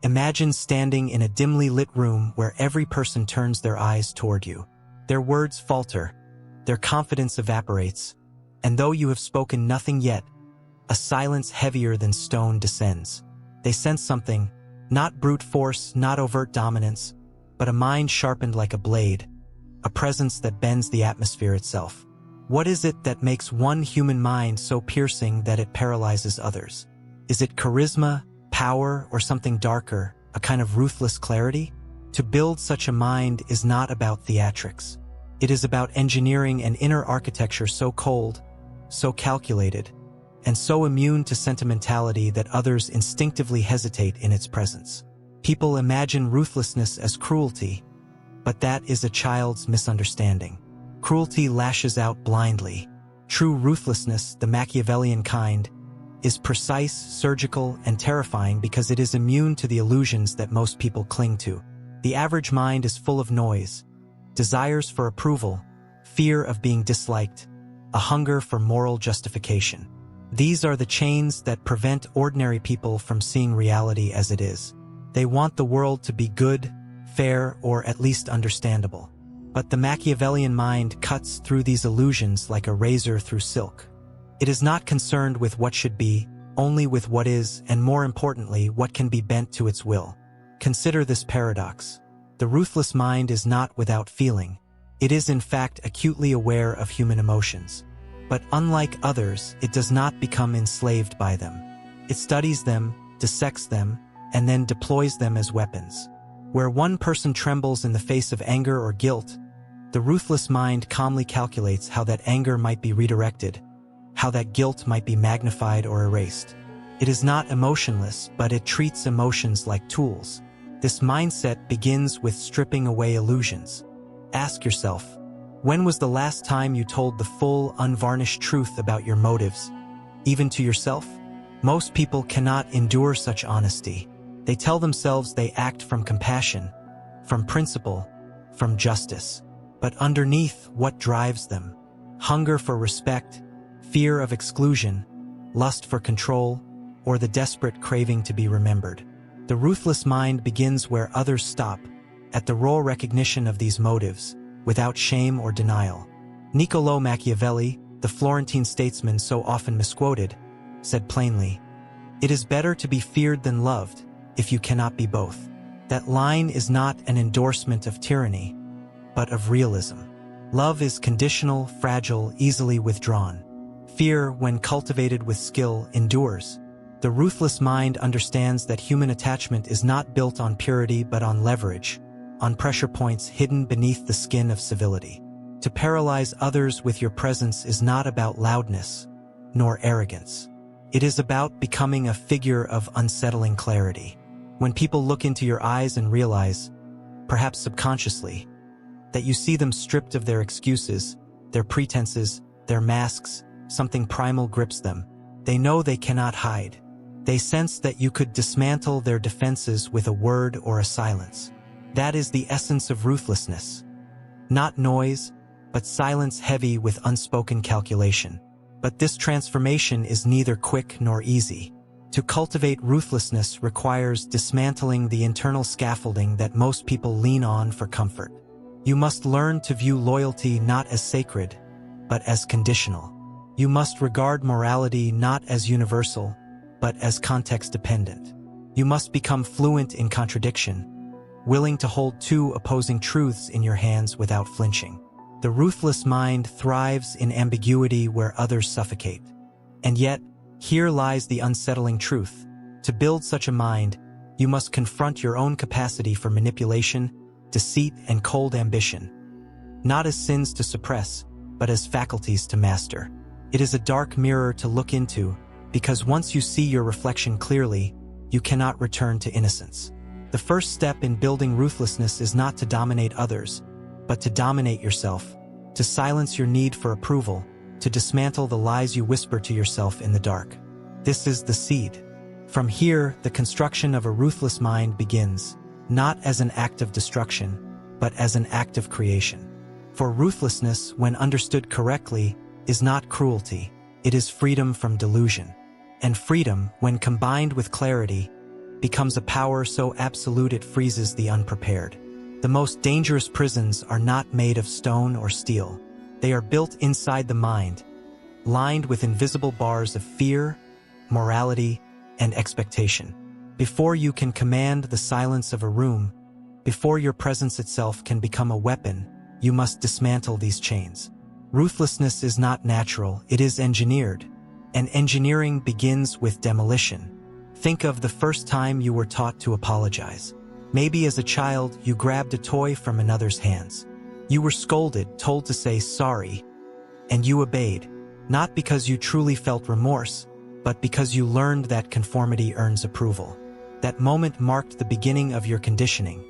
Imagine standing in a dimly lit room where every person turns their eyes toward you. Their words falter, their confidence evaporates, and though you have spoken nothing yet, a silence heavier than stone descends. They sense something, not brute force, not overt dominance, but a mind sharpened like a blade, a presence that bends the atmosphere itself. What is it that makes one human mind so piercing that it paralyzes others? Is it charisma, power, or something darker, a kind of ruthless clarity? To build such a mind is not about theatrics. It is about engineering an inner architecture so cold, so calculated, and so immune to sentimentality that others instinctively hesitate in its presence. People imagine ruthlessness as cruelty, but that is a child's misunderstanding. Cruelty lashes out blindly. True ruthlessness, the Machiavellian kind, is precise, surgical, and terrifying because it is immune to the illusions that most people cling to. The average mind is full of noise, desires for approval, fear of being disliked, a hunger for moral justification. These are the chains that prevent ordinary people from seeing reality as it is. They want the world to be good, fair, or at least understandable. But the Machiavellian mind cuts through these illusions like a razor through silk. It is not concerned with what should be, only with what is, and more importantly, what can be bent to its will. Consider this paradox. The ruthless mind is not without feeling. It is in fact acutely aware of human emotions. But unlike others, it does not become enslaved by them. It studies them, dissects them, and then deploys them as weapons. Where one person trembles in the face of anger or guilt, the ruthless mind calmly calculates how that anger might be redirected, how that guilt might be magnified or erased. It is not emotionless, but it treats emotions like tools. This mindset begins with stripping away illusions. Ask yourself, when was the last time you told the full, unvarnished truth about your motives, even to yourself? Most people cannot endure such honesty. They tell themselves they act from compassion, from principle, from justice. But underneath, what drives them? Hunger for respect, fear of exclusion, lust for control, or the desperate craving to be remembered. The ruthless mind begins where others stop, at the raw recognition of these motives, without shame or denial. Niccolò Machiavelli, the Florentine statesman so often misquoted, said plainly, "It is better to be feared than loved, if you cannot be both." That line is not an endorsement of tyranny, but of realism. Love is conditional, fragile, easily withdrawn. Fear, when cultivated with skill, endures. The ruthless mind understands that human attachment is not built on purity but on leverage, on pressure points hidden beneath the skin of civility. To paralyze others with your presence is not about loudness, nor arrogance. It is about becoming a figure of unsettling clarity. When people look into your eyes and realize, perhaps subconsciously, that you see them stripped of their excuses, their pretenses, their masks, something primal grips them. They know they cannot hide. They sense that you could dismantle their defenses with a word or a silence. That is the essence of ruthlessness. Not noise, but silence heavy with unspoken calculation. But this transformation is neither quick nor easy. To cultivate ruthlessness requires dismantling the internal scaffolding that most people lean on for comfort. You must learn to view loyalty not as sacred, but as conditional. You must regard morality not as universal, but as context-dependent. You must become fluent in contradiction, willing to hold two opposing truths in your hands without flinching. The ruthless mind thrives in ambiguity where others suffocate. And yet, here lies the unsettling truth. To build such a mind, you must confront your own capacity for manipulation, deceit, and cold ambition, not as sins to suppress, but as faculties to master. It is a dark mirror to look into, because once you see your reflection clearly, you cannot return to innocence. The first step in building ruthlessness is not to dominate others, but to dominate yourself, to silence your need for approval, to dismantle the lies you whisper to yourself in the dark. This is the seed. From here, the construction of a ruthless mind begins, not as an act of destruction, but as an act of creation. For ruthlessness, when understood correctly, is not cruelty, it is freedom from delusion. And freedom, when combined with clarity, becomes a power so absolute it freezes the unprepared. The most dangerous prisons are not made of stone or steel. They are built inside the mind, lined with invisible bars of fear, morality, and expectation. Before you can command the silence of a room, before your presence itself can become a weapon, you must dismantle these chains. Ruthlessness is not natural, it is engineered, and engineering begins with demolition. Think of the first time you were taught to apologize. Maybe as a child, you grabbed a toy from another's hands. You were scolded, told to say sorry, and you obeyed, not because you truly felt remorse, but because you learned that conformity earns approval. That moment marked the beginning of your conditioning,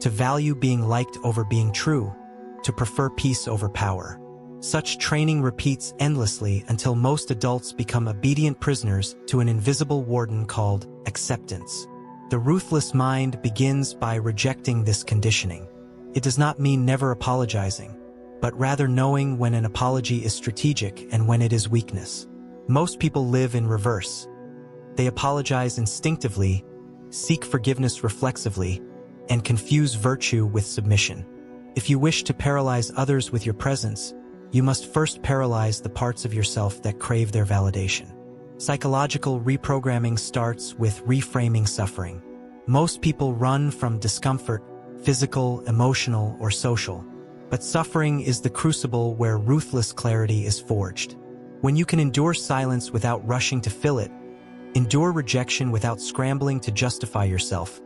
to value being liked over being true, to prefer peace over power. Such training repeats endlessly until most adults become obedient prisoners to an invisible warden called acceptance. The ruthless mind begins by rejecting this conditioning. It does not mean never apologizing, but rather knowing when an apology is strategic and when it is weakness. Most people live in reverse. They apologize instinctively, seek forgiveness reflexively, and confuse virtue with submission. If you wish to paralyze others with your presence, you must first paralyze the parts of yourself that crave their validation. Psychological reprogramming starts with reframing suffering. Most people run from discomfort, physical, emotional, or social. But suffering is the crucible where ruthless clarity is forged. When you can endure silence without rushing to fill it, endure rejection without scrambling to justify yourself,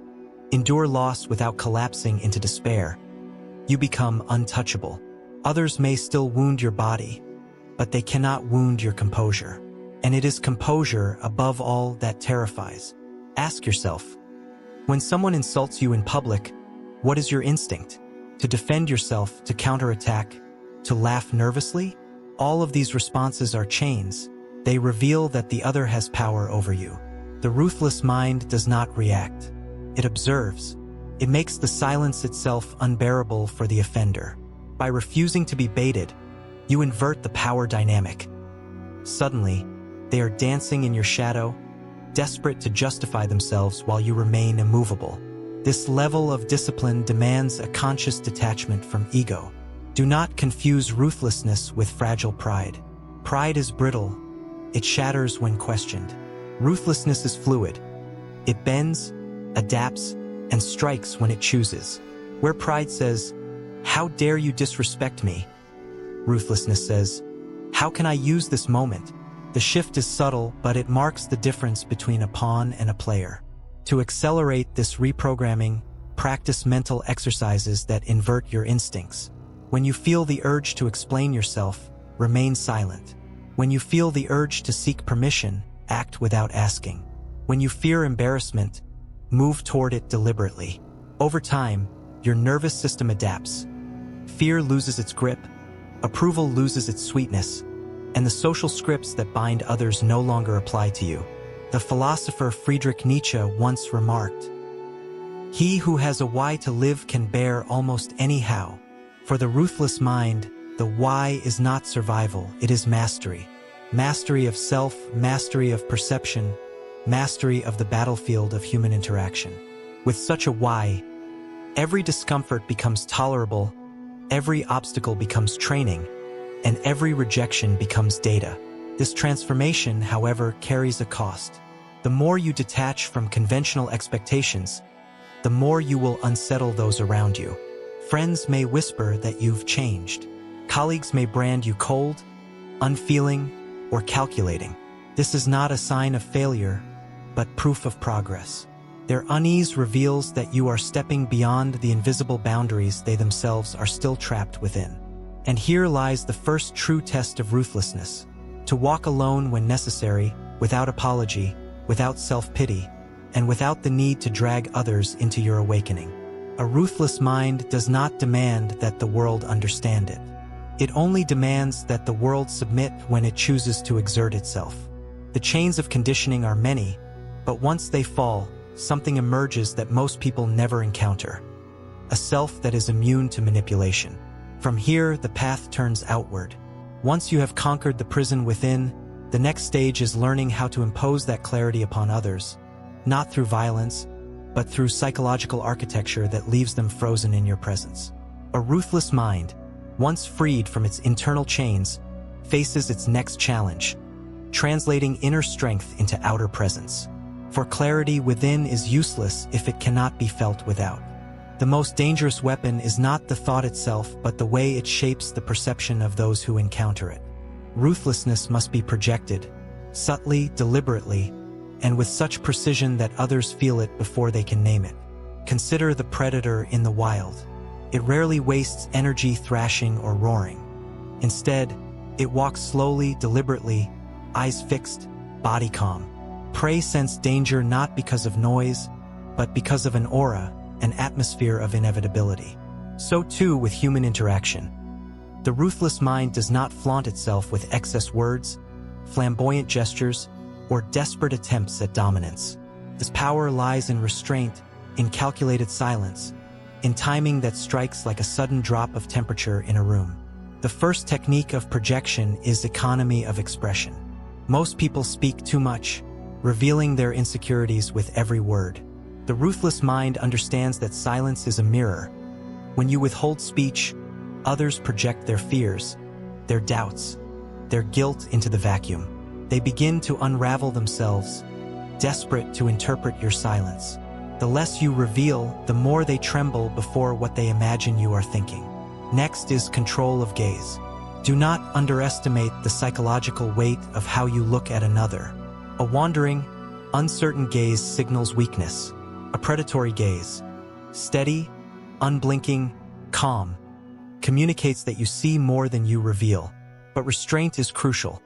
endure loss without collapsing into despair, you become untouchable. Others may still wound your body, but they cannot wound your composure. And it is composure, above all, that terrifies. Ask yourself, when someone insults you in public, what is your instinct? To defend yourself, to counterattack, to laugh nervously? All of these responses are chains. They reveal that the other has power over you. The ruthless mind does not react. It observes. It makes the silence itself unbearable for the offender. By refusing to be baited, you invert the power dynamic. Suddenly, they are dancing in your shadow, desperate to justify themselves while you remain immovable. This level of discipline demands a conscious detachment from ego. Do not confuse ruthlessness with fragile pride. Pride is brittle. It shatters when questioned. Ruthlessness is fluid. It bends, adapts, and strikes when it chooses. Where pride says, "How dare you disrespect me?" Ruthlessness says, "How can I use this moment?" The shift is subtle, but it marks the difference between a pawn and a player. To accelerate this reprogramming, practice mental exercises that invert your instincts. When you feel the urge to explain yourself, remain silent. When you feel the urge to seek permission, act without asking. When you fear embarrassment, move toward it deliberately. Over time, your nervous system adapts. Fear loses its grip, approval loses its sweetness, and the social scripts that bind others no longer apply to you. The philosopher Friedrich Nietzsche once remarked, "He who has a why to live can bear almost any how." For the ruthless mind, the why is not survival, it is mastery. Mastery of self, mastery of perception, mastery of the battlefield of human interaction. With such a why, every discomfort becomes tolerable, every obstacle becomes training, and every rejection becomes data. This transformation, however, carries a cost. The more you detach from conventional expectations, the more you will unsettle those around you. Friends may whisper that you've changed. Colleagues may brand you cold, unfeeling, or calculating. This is not a sign of failure, but proof of progress. Their unease reveals that you are stepping beyond the invisible boundaries they themselves are still trapped within. And here lies the first true test of ruthlessness: to walk alone when necessary, without apology, without self-pity, and without the need to drag others into your awakening. A ruthless mind does not demand that the world understand it. It only demands that the world submit when it chooses to exert itself. The chains of conditioning are many, but once they fall, something emerges that most people never encounter: a self that is immune to manipulation. From here, the path turns outward. Once you have conquered the prison within, the next stage is learning how to impose that clarity upon others, not through violence, but through psychological architecture that leaves them frozen in your presence. A ruthless mind, once freed from its internal chains, faces its next challenge, translating inner strength into outer presence. For clarity within is useless if it cannot be felt without. The most dangerous weapon is not the thought itself, but the way it shapes the perception of those who encounter it. Ruthlessness must be projected, subtly, deliberately, and with such precision that others feel it before they can name it. Consider the predator in the wild. It rarely wastes energy thrashing or roaring. Instead, it walks slowly, deliberately, eyes fixed, body calm. Prey sense danger not because of noise, but because of an aura, an atmosphere of inevitability. So too with human interaction. The ruthless mind does not flaunt itself with excess words, flamboyant gestures, or desperate attempts at dominance. Its power lies in restraint, in calculated silence, in timing that strikes like a sudden drop of temperature in a room. The first technique of projection is economy of expression. Most people speak too much, revealing their insecurities with every word. The ruthless mind understands that silence is a mirror. When you withhold speech, others project their fears, their doubts, their guilt into the vacuum. They begin to unravel themselves, desperate to interpret your silence. The less you reveal, the more they tremble before what they imagine you are thinking. Next is control of gaze. Do not underestimate the psychological weight of how you look at another. A wandering, uncertain gaze signals weakness. A predatory gaze, steady, unblinking, calm, communicates that you see more than you reveal. But restraint is crucial.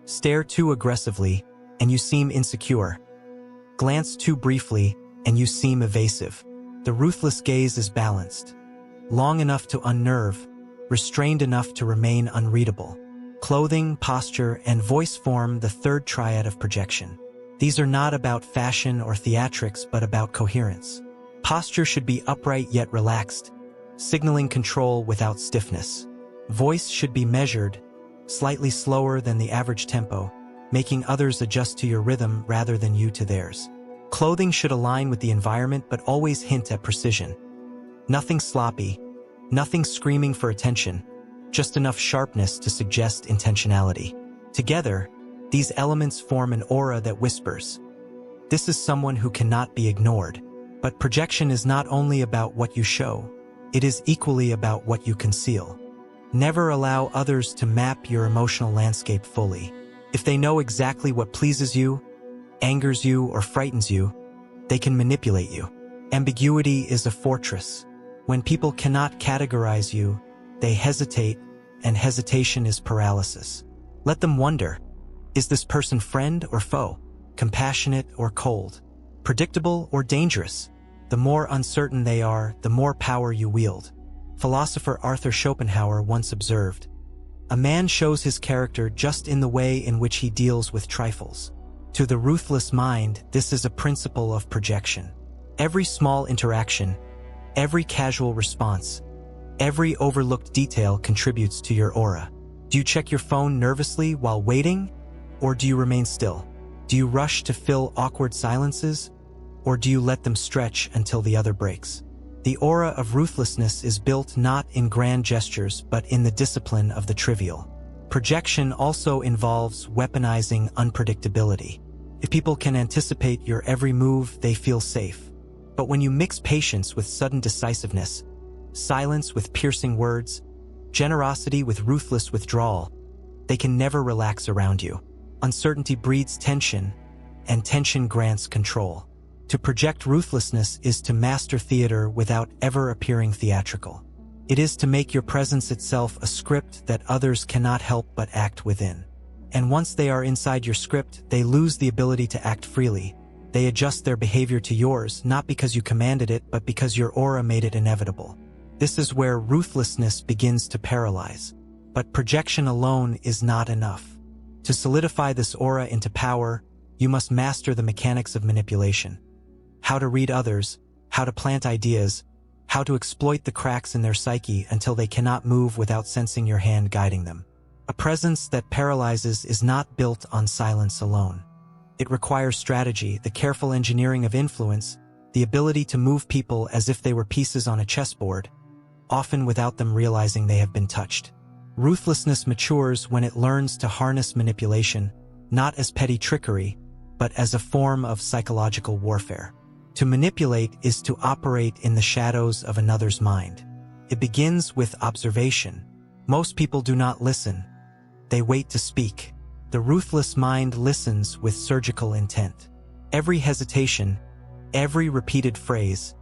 Stare too aggressively, and you seem insecure. Glance too briefly, and you seem evasive. The ruthless gaze is balanced. Long enough to unnerve, restrained enough to remain unreadable. Clothing, posture, and voice form the third triad of projection. These are not about fashion or theatrics, but about coherence. Posture should be upright yet relaxed, signaling control without stiffness. Voice should be measured, slightly slower than the average tempo, making others adjust to your rhythm rather than you to theirs. Clothing should align with the environment but always hint at precision. Nothing sloppy, nothing screaming for attention, just enough sharpness to suggest intentionality. Together, these elements form an aura that whispers. This is someone who cannot be ignored. But projection is not only about what you show, it is equally about what you conceal. Never allow others to map your emotional landscape fully. If they know exactly what pleases you, angers you, or frightens you, they can manipulate you. Ambiguity is a fortress. When people cannot categorize you, they hesitate, and hesitation is paralysis. Let them wonder, is this person friend or foe? Compassionate or cold? Predictable or dangerous? The more uncertain they are, the more power you wield. Philosopher Arthur Schopenhauer once observed, "A man shows his character just in the way in which he deals with trifles." To the ruthless mind, this is a principle of projection. Every small interaction, every casual response, every overlooked detail contributes to your aura. Do you check your phone nervously while waiting, or do you remain still? Do you rush to fill awkward silences, or do you let them stretch until the other breaks? The aura of ruthlessness is built not in grand gestures but in the discipline of the trivial. Projection also involves weaponizing unpredictability. If people can anticipate your every move, they feel safe. But when you mix patience with sudden decisiveness, silence with piercing words, generosity with ruthless withdrawal, they can never relax around you. Uncertainty breeds tension, and tension grants control. To project ruthlessness is to master theater without ever appearing theatrical. It is to make your presence itself a script that others cannot help but act within. And once they are inside your script, they lose the ability to act freely. They adjust their behavior to yours, not because you commanded it, but because your aura made it inevitable. This is where ruthlessness begins to paralyze. But projection alone is not enough. To solidify this aura into power, you must master the mechanics of manipulation. How to read others, how to plant ideas, how to exploit the cracks in their psyche until they cannot move without sensing your hand guiding them. A presence that paralyzes is not built on silence alone. It requires strategy, the careful engineering of influence, the ability to move people as if they were pieces on a chessboard, often without them realizing they have been touched. Ruthlessness matures when it learns to harness manipulation, not as petty trickery, but as a form of psychological warfare. To manipulate is to operate in the shadows of another's mind. It begins with observation. Most people do not listen. They wait to speak. The ruthless mind listens with surgical intent. Every hesitation, every repeated phrase,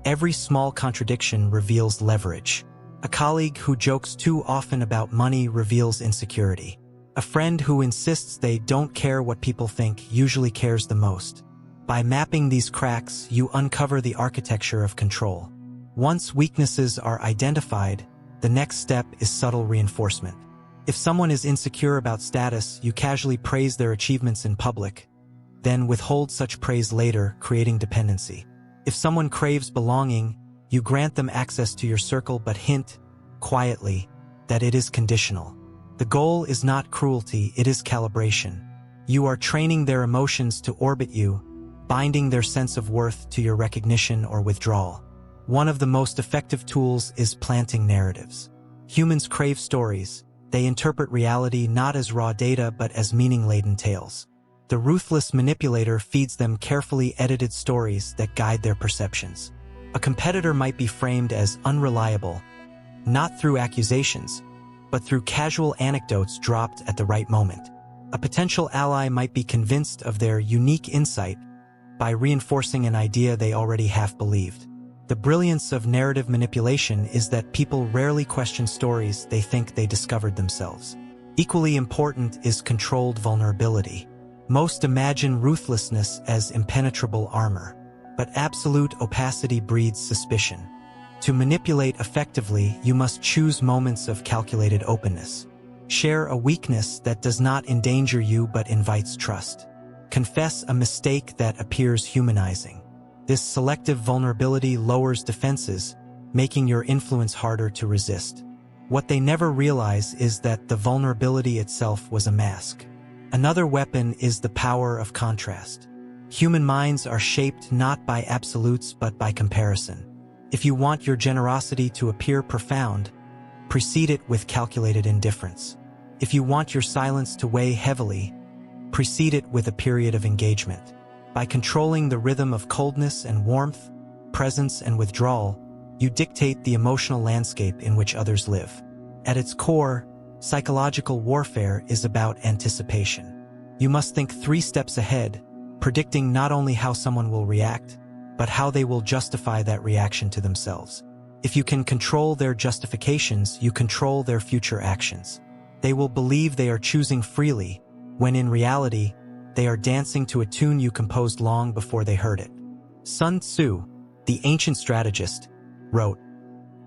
every small contradiction reveals leverage. A colleague who jokes too often about money reveals insecurity. A friend who insists they don't care what people think usually cares the most. By mapping these cracks, you uncover the architecture of control. Once weaknesses are identified, the next step is subtle reinforcement. If someone is insecure about status, you casually praise their achievements in public, then withhold such praise later, creating dependency. If someone craves belonging, you grant them access to your circle but hint, quietly, that it is conditional. The goal is not cruelty, it is calibration. You are training their emotions to orbit you, binding their sense of worth to your recognition or withdrawal. One of the most effective tools is planting narratives. Humans crave stories. They interpret reality not as raw data but as meaning-laden tales. The ruthless manipulator feeds them carefully edited stories that guide their perceptions. A competitor might be framed as unreliable, not through accusations, but through casual anecdotes dropped at the right moment. A potential ally might be convinced of their unique insight by reinforcing an idea they already half believed. The brilliance of narrative manipulation is that people rarely question stories they think they discovered themselves. Equally important is controlled vulnerability. Most imagine ruthlessness as impenetrable armor, but absolute opacity breeds suspicion. To manipulate effectively, you must choose moments of calculated openness. Share a weakness that does not endanger you but invites trust. Confess a mistake that appears humanizing. This selective vulnerability lowers defenses, making your influence harder to resist. What they never realize is that the vulnerability itself was a mask. Another weapon is the power of contrast. Human minds are shaped not by absolutes but by comparison. If you want your generosity to appear profound, precede it with calculated indifference. If you want your silence to weigh heavily, precede it with a period of engagement. By controlling the rhythm of coldness and warmth, presence and withdrawal, you dictate the emotional landscape in which others live. At its core, psychological warfare is about anticipation. You must think 3 steps ahead, predicting not only how someone will react, but how they will justify that reaction to themselves. If you can control their justifications, you control their future actions. They will believe they are choosing freely, when in reality, they are dancing to a tune you composed long before they heard it. Sun Tzu, the ancient strategist, wrote,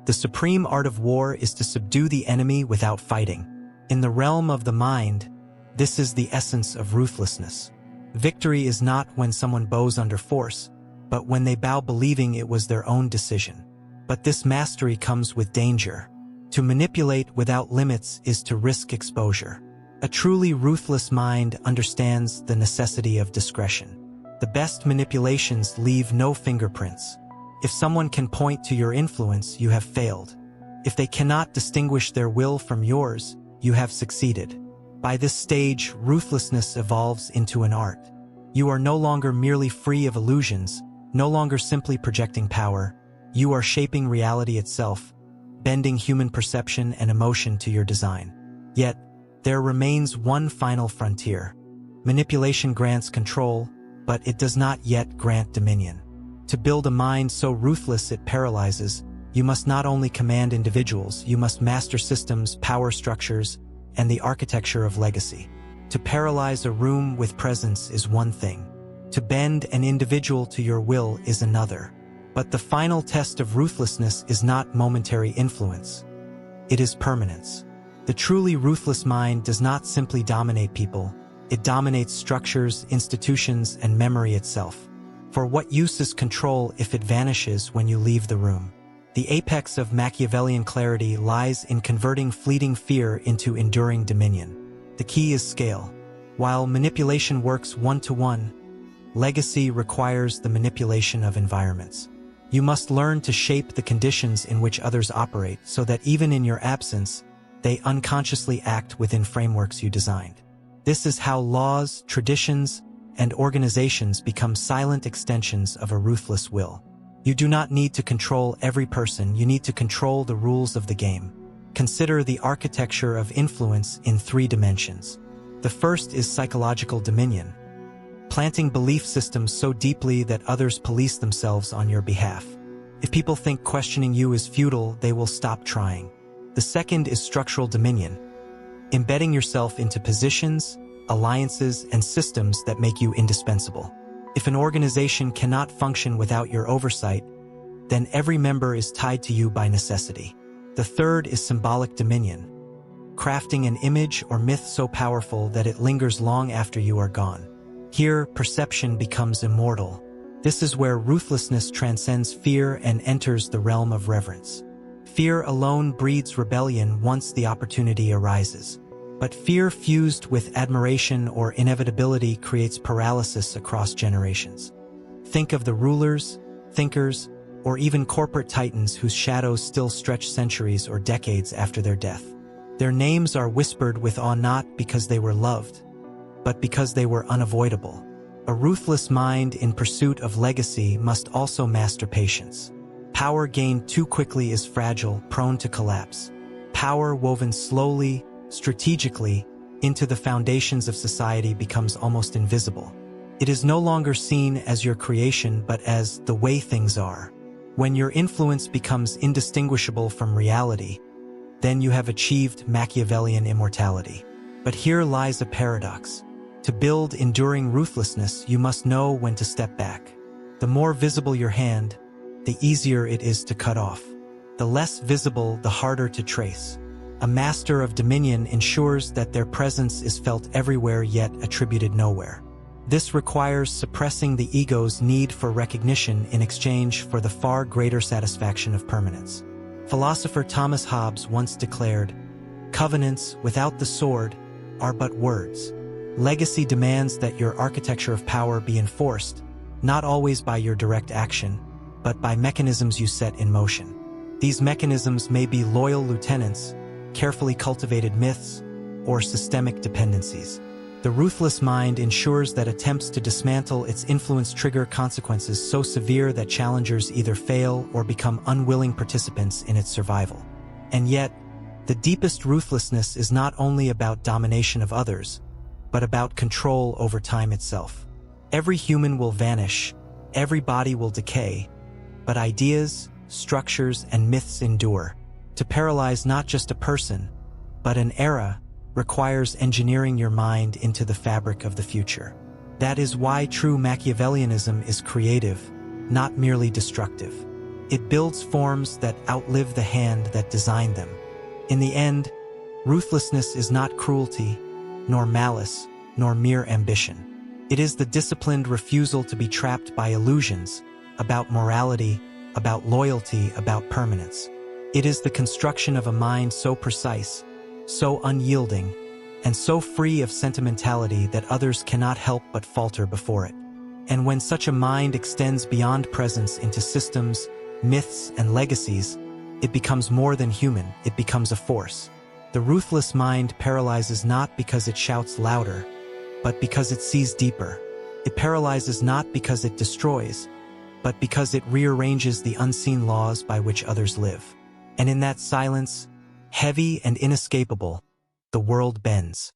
"The supreme art of war is to subdue the enemy without fighting. In the realm of the mind, this is the essence of ruthlessness. Victory is not when someone bows under force, but when they bow believing it was their own decision. But this mastery comes with danger. To manipulate without limits is to risk exposure. A truly ruthless mind understands the necessity of discretion. The best manipulations leave no fingerprints. If someone can point to your influence, you have failed. If they cannot distinguish their will from yours, you have succeeded. By this stage, ruthlessness evolves into an art. You are no longer merely free of illusions, no longer simply projecting power. You are shaping reality itself, bending human perception and emotion to your design. Yet, there remains one final frontier. Manipulation grants control, but it does not yet grant dominion. To build a mind so ruthless it paralyzes, you must not only command individuals, you must master systems, power structures, and the architecture of legacy. To paralyze a room with presence is one thing. To bend an individual to your will is another. But the final test of ruthlessness is not momentary influence. It is permanence. The truly ruthless mind does not simply dominate people. It dominates structures, institutions, and memory itself. For what use is control if it vanishes when you leave the room? The apex of Machiavellian clarity lies in converting fleeting fear into enduring dominion. The key is scale. While manipulation works one-to-one, legacy requires the manipulation of environments. You must learn to shape the conditions in which others operate so that even in your absence, they unconsciously act within frameworks you designed. This is how laws, traditions, and organizations become silent extensions of a ruthless will. You do not need to control every person, you need to control the rules of the game. Consider the architecture of influence in 3 dimensions. The first is psychological dominion, planting belief systems so deeply that others police themselves on your behalf. If people think questioning you is futile, they will stop trying. The second is structural dominion, embedding yourself into positions, alliances, and systems that make you indispensable. If an organization cannot function without your oversight, then every member is tied to you by necessity. The third is symbolic dominion, crafting an image or myth so powerful that it lingers long after you are gone. Here, perception becomes immortal. This is where ruthlessness transcends fear and enters the realm of reverence. Fear alone breeds rebellion once the opportunity arises. But fear fused with admiration or inevitability creates paralysis across generations. Think of the rulers, thinkers, or even corporate titans whose shadows still stretch centuries or decades after their death. Their names are whispered with awe not because they were loved, but because they were unavoidable. A ruthless mind in pursuit of legacy must also master patience. Power gained too quickly is fragile, prone to collapse. Power woven slowly, strategically, into the foundations of society becomes almost invisible. It is no longer seen as your creation but as the way things are. When your influence becomes indistinguishable from reality, then you have achieved Machiavellian immortality. But here lies a paradox. To build enduring ruthlessness, you must know when to step back. The more visible your hand, the easier it is to cut off. The less visible, the harder to trace. A master of dominion ensures that their presence is felt everywhere yet attributed nowhere. This requires suppressing the ego's need for recognition in exchange for the far greater satisfaction of permanence. Philosopher Thomas Hobbes once declared, "Covenants without the sword are but words." Legacy demands that your architecture of power be enforced, not always by your direct action, but by mechanisms you set in motion. These mechanisms may be loyal lieutenants, carefully cultivated myths, or systemic dependencies. The ruthless mind ensures that attempts to dismantle its influence trigger consequences so severe that challengers either fail or become unwilling participants in its survival. And yet, the deepest ruthlessness is not only about domination of others, but about control over time itself. Every human will vanish, every body will decay, but ideas, structures, and myths endure. To paralyze not just a person, but an era, requires engineering your mind into the fabric of the future. That is why true Machiavellianism is creative, not merely destructive. It builds forms that outlive the hand that designed them. In the end, ruthlessness is not cruelty, nor malice, nor mere ambition. It is the disciplined refusal to be trapped by illusions about morality, about loyalty, about permanence. It is the construction of a mind so precise, so unyielding, and so free of sentimentality that others cannot help but falter before it. And when such a mind extends beyond presence into systems, myths, and legacies, it becomes more than human, it becomes a force. The ruthless mind paralyzes not because it shouts louder, but because it sees deeper. It paralyzes not because it destroys, but because it rearranges the unseen laws by which others live. And in that silence, heavy and inescapable, the world bends.